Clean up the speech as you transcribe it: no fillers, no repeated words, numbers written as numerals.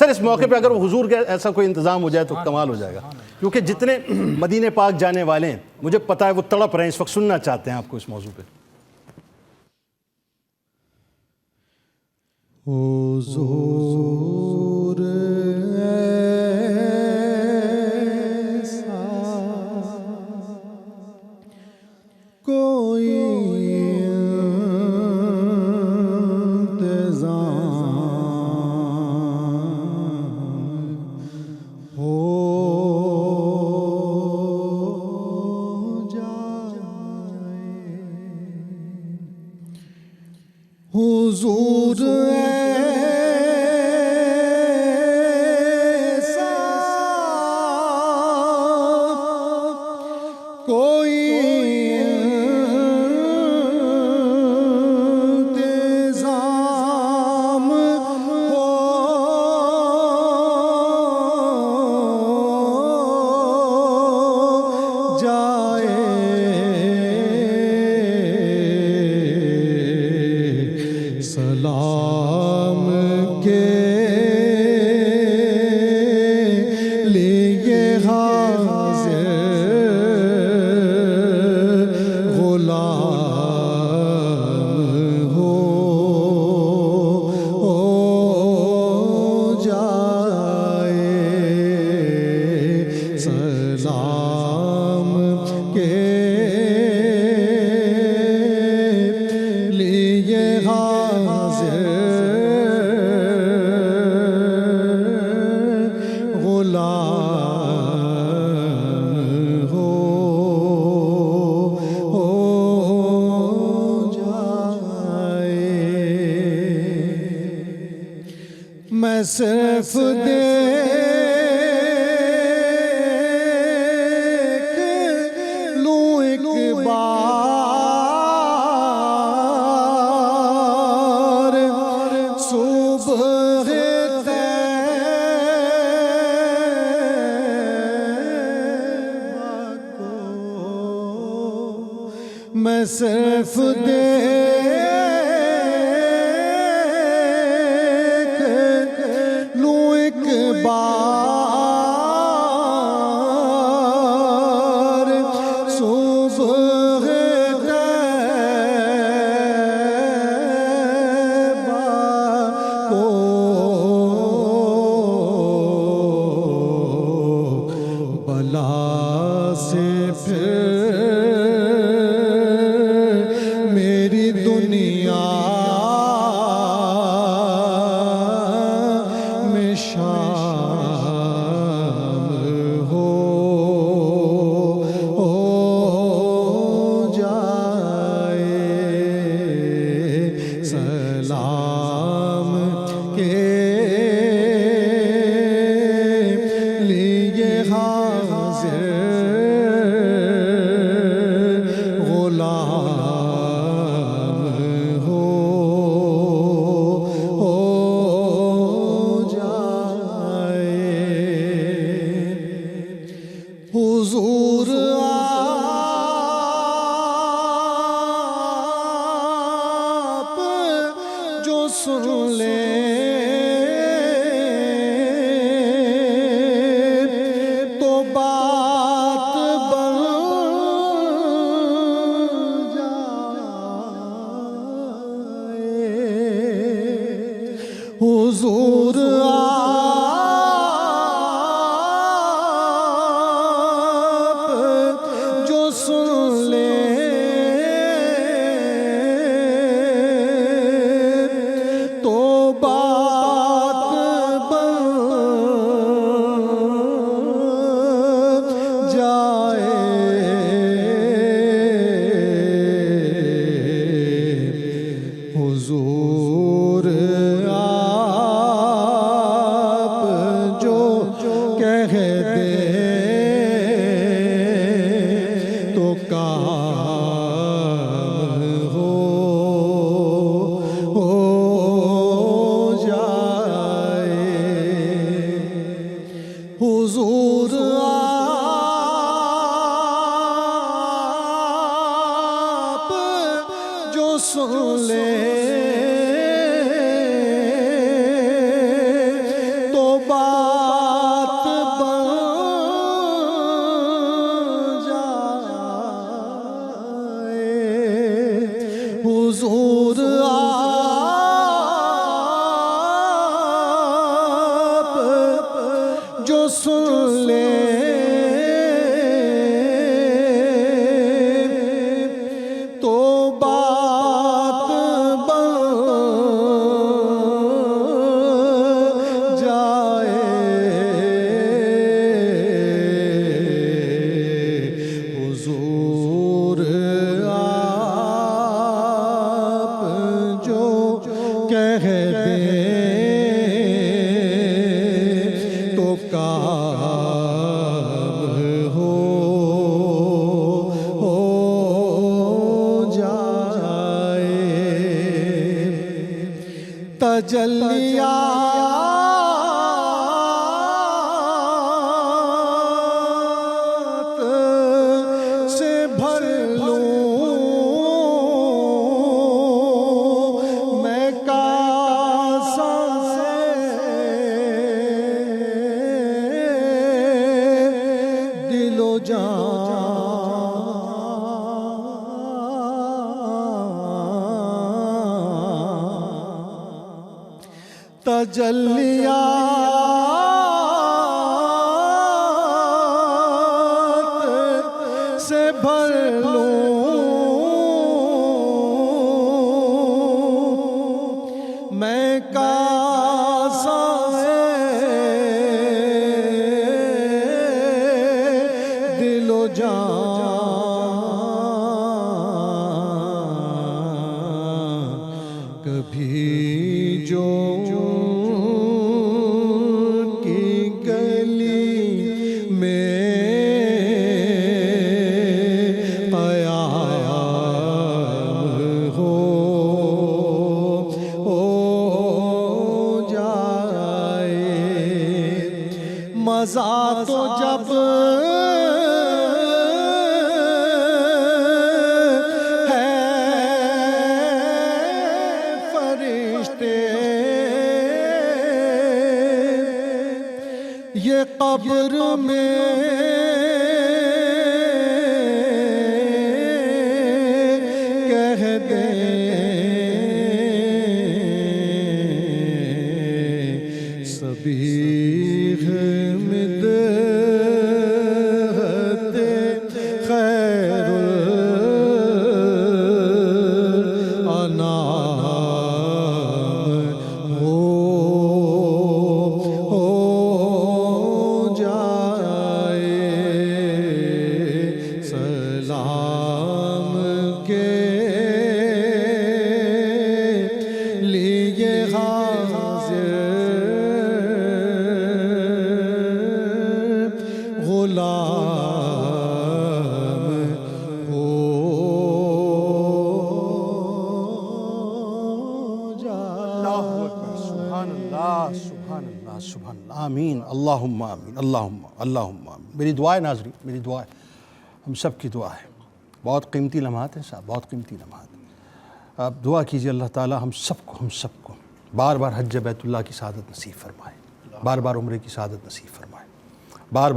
Sir इस मौके पे अगर हुजूर के ऐसा कोई इंतज़ाम हो जाए तो कमाल हो जाएगा, क्योंकि जितने मदीने पाक जाने वाले हैं मुझे पता है वो तड़प रहे हैं, इस वक्त सुनना चाहते हैं आपको इस मौजू पे। हुजूर ऐसा कोई इंतज़ाम हो जाए, हुजूर ऐसा कोई इंतज़ाम हो जाए, सलाम के लिए हाज़िर गुलाम हो जाए, सलाम के लिए हाज़िर गुलाम हो जाए। मैं सिर्फ देख लूं एक बार सुबह तैबा को, मैं सिर्फ देख लूं एक बार सुबह तैबा को, बला से फिर मेरी दुनिया में शाम हो जाए, सलाम के लिए हाज़िर गुलाम हो जाए। बात बन जाए, हुजूर आप जो सुन ले तो बात बन जाए, हुजूर आप जो कह दें तो काम हो जाए। तजल्लियात से भर लूं मैं कासा से, दिलो जान। तजल्लियात से भर लूं मैं कासा से, दिलो जान। कभी जो की गली में क़याम हो जाए, मज़ा तो जब है फरिश्ते ये कब्र में कह दें सबीह मिदहते खैरुल अनाम हो जाए। सलाम के लिए हाज़िर गुलाम हो जाए। सुभान अल्लाह, सुभान अल्लाह, सुभान अल्लाह। आमीन, अल्लाहुम्मा आमीन, अल्लाहुम्मा अल्लाहुम्मा आमीन। मेरी दुआ है नाज़रीन, मेरी दुआ है, हम सब की दुआ है। बहुत कीमती लम्हात हैं साहब, बहुत कीमती लम्हात। आप दुआ कीजिए अल्लाह ताला हम सबको बार बार हज बैतुल्लाह की सआदत नसीब फरमाए, बार बार उम्रे की सआदत नसीब फरमाए, बार बार